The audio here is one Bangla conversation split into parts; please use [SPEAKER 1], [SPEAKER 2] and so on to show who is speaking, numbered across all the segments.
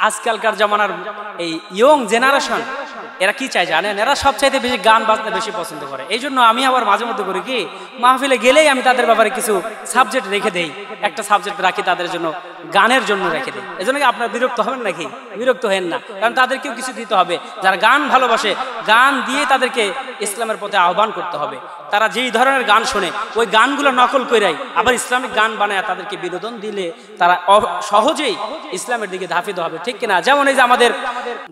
[SPEAKER 1] আজকালকার জামানার এই ইয়ং জেনারেশন এরা কি চায় জানেন? এরা সবচাইতে বেশি গান বাজনা বেশি পছন্দ করে। এই জন্য আমি আবার মাঝে মধ্যে করি কি, মাহফিলে গেলেই আমি তাদের ব্যাপারে কিছু সাবজেক্ট রেখে দেই, একটা সাবজেক্ট রাখি তাদের জন্য, গানের জন্য রেখে দেই। এই জন্য কি আপনার বিরক্ত হবেন নাকি? বিরক্ত হেন না, কারণ তাদেরকেও কিছু দিতে হবে। যারা গান ভালোবাসে, গান দিয়ে তাদেরকে ইসলামের পথে আহ্বান করতে হবে। তারা যেই ধরনের গান শোনে ওই গানগুলো নকল কইরাই আবার ইসলামিক গান বানায় তাদেরকে বিনোদন দিলে তারা সহজেই ইসলামের দিকে ধাবিত হবে, ঠিক কিনা? যেমন এই যে আমাদের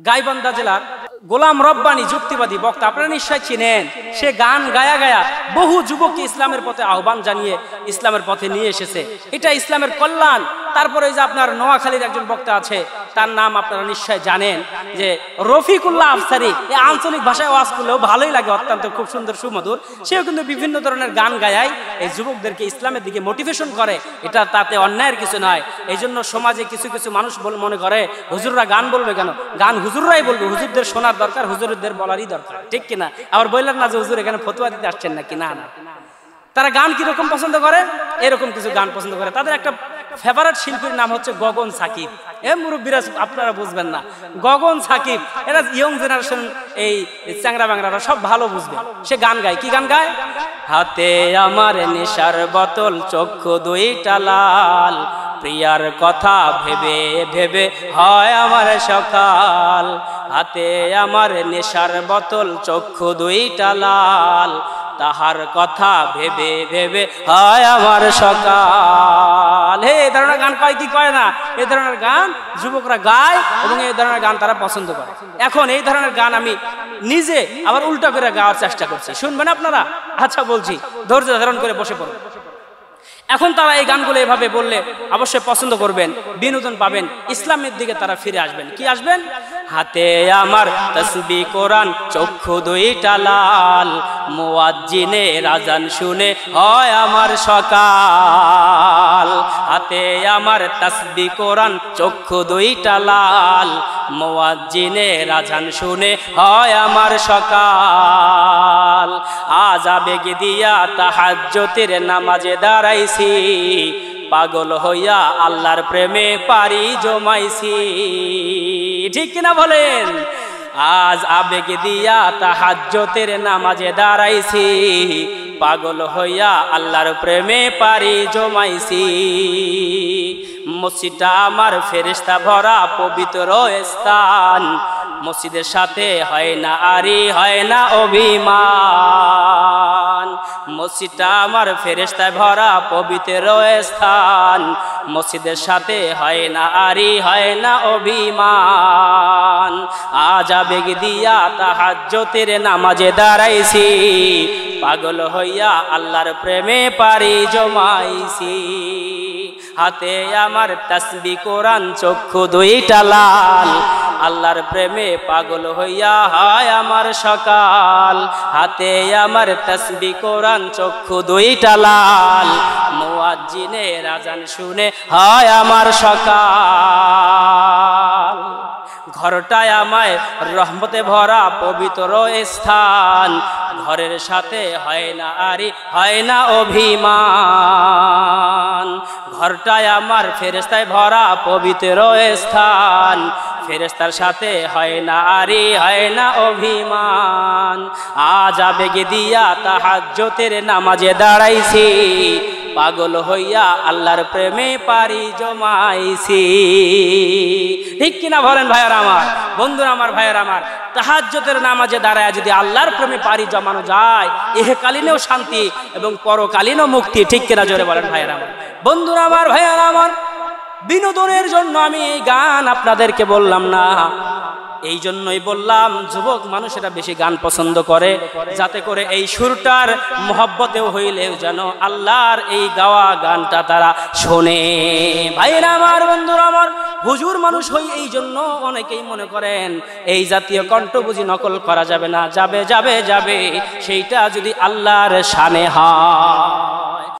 [SPEAKER 1] গাইবান্ধা জেলার গোলাম রব্বানী যুক্তিবাদী বক্তা, আপনারা নিশ্চয় চিনেন। সে গান গায়া গায়া বহু যুবককে ইসলামের পথে আহ্বান জানিয়ে ইসলামের পথে নিয়ে এসেছে। এটা ইসলামের কল্যাণ। তারপরে এই যে আপনার নোয়াখালীর একজন বক্তা আছে, তার নাম আপনারা নিশ্চয় জানেন, যে রফিকুল্লাহ আফসারি। এই আঞ্চলিক ভাষায় ওয়াজ করলেও ভালোই লাগে, অত্যন্ত খুব সুন্দর সুমধুর। সেও কিন্তু বিভিন্ন ধরনের গান গায় এই যুবকদেরকে ইসলামের দিকে মোটিভেশন করে। এটা তাতে অন্যায়ের কিছু নয়। এই জন্য সমাজে কিছু কিছু মানুষ মনে করে হুজুররা গান বলবে কেন? গান হুজুররাই বলবে, হুজুরদের শোনার দরকার, হুজুরদের বলারই দরকার, ঠিক কিনা? আবার বললেন না যে হুজুর এখানে ফতোয়া দিতে আসছেন নাকি? না না, তারা গান কিরকম পছন্দ করে? এরকম কিছু গান পছন্দ করে। তাদের একটা ফেভারিট শিল্পীর নাম হচ্ছে গগন সাকিব। মুরব্বীরা আপনারা বুঝবেন না, গগন সাকিব। এরা ইয়ং জেনারেশন, এই চ্যাংরা ব্যাংরারা সব ভালো বুঝবে। সে গান গায়, কি গান গায়? হাতে আমার নেশার বোতল, চক্ষু দুইটা লাল, প্রিয়ার কথা ভেবে ভেবে হয় আমার সকাল। হাতে আমার নেশার বোতল, চক্ষু দুইটা লাল, তাহার কথা ভেবে ভেবে হয় আমার সকাল। এই ধরনের গান কয় কি কয় না? এই ধরনের গান যুবকরা গায় এবং এই ধরনের গান তারা পছন্দ করে। এখন এই ধরনের গান আমি নিজে আবার উল্টা করে গাওয়ার চেষ্টা করছি, শুনবেন আপনারা? আচ্ছা বলছি, ধৈর্য ধারণ করে বসে পড়ুন। এখন তারা এই গানগুলো এভাবে বললে অবশ্যই পছন্দ করবেন, বিনোদন পাবেন, ইসলামের দিকে তারা ফিরে আসবেন। কি আসবেন? হাতে আমার তাসবিহ কোরআন, চক্ষু দুইটা লাল, মুয়াজ্জিনের আযান শুনে হয় আমার সকাল। হাতে আমার তাসবিহ কোরআন, চক্ষু দুইটা লাল, মুয়াজ্জিনের আযান শুনে হয় আমার সকাল। আজ আবেগ দিয়া তাহাজ্জুদের নামাজে দাঁড়াইছি, পাগল হইয়া আল্লাহর প্রেমে পারি জমাইছি, ঠিক কিনা বলেন? আজ আবেগ দিয়া তাহাজ্জুদের নামাজে দাঁড়াইছি, পাগল হইয়া আল্লাহর প্রেমে পারি জমাইছি। মসজিদটা আমার ফেরেশতা ভরা পবিত্র স্থান, মসজিদের সাথে হয় না আরি, হয় না অভিমান। মসজিদটা আমার ফেরেশতায় ভরা পবিত্র স্থান, মসজিদের সাথে হয় না আরি, হয় না অভিমান। আজ আবেগ দিয়া তাহাজ্জুদের নামাজে দাঁড়াইছি, পাগল হইয়া আল্লাহর প্রেমে পারি জমাইছি। হাতে আমার তাসবিহ কোরআন, চক্ষু দুইটা লাল, আল্লাহর প্রেমে পাগল হইয়া হয় আমার সকাল। হাতে আমার তাসবিহ কোরআন, চক্ষু দুইটা লাল, মুয়াজ্জিনের আযান শুনে হয় আমার সকাল। ঘরটায় আমায় রহমতে ভরা পবিত্র স্থান, ঘরের সাথে হয় না আরি, হয় না অভিমান। ঘরটায় আমার ফেরেশতায় ভরা পবিত্র স্থান, ফেরেশতার সাথে হয় না আরি, হয় না অভিমান। আজ আবেগ দিয়া তাহাজ্জুদের নামাজে দাঁড়াইছি, পাগল হইয়া আল্লাহর প্রেমে পারি জমাইছি, ঠিক কিনা বলেন ভাইয়ারা আমার, বন্ধুরা আমার, ভাইয়ারা আমার? তাহাজ্জুদের নামাজে দাঁড়ায় যদি আল্লাহর প্রেমে পারি জমানো যায়, ইহকালীনেও শান্তি এবং পরকালীনও মুক্তি, ঠিক কিনা জোরে বলেন ভাইয়ারা আমার, বন্ধুরা আমার, ভাইয়ারা আমার? বিনোদনের জন্য আমি এই গান আপনাদেরকে বললাম না, এই জন্যই বললাম যুবক মানুষেরা বেশি গান পছন্দ করে, যাতে করে এই সুরটার মহব্বতেও হইলেও যেন আল্লাহর এই গাওয়া গানটা তারা শোনে। ভাইরা আমার, বন্ধুরা আমার, হুজুর মানুষ হই এই জন্য অনেকেই মনে করেন এই জাতীয় কণ্ঠ বুঝি নকল করা যাবে না। যাবে যাবে যাবে, সেইটা যদি আল্লাহর শানে হয়।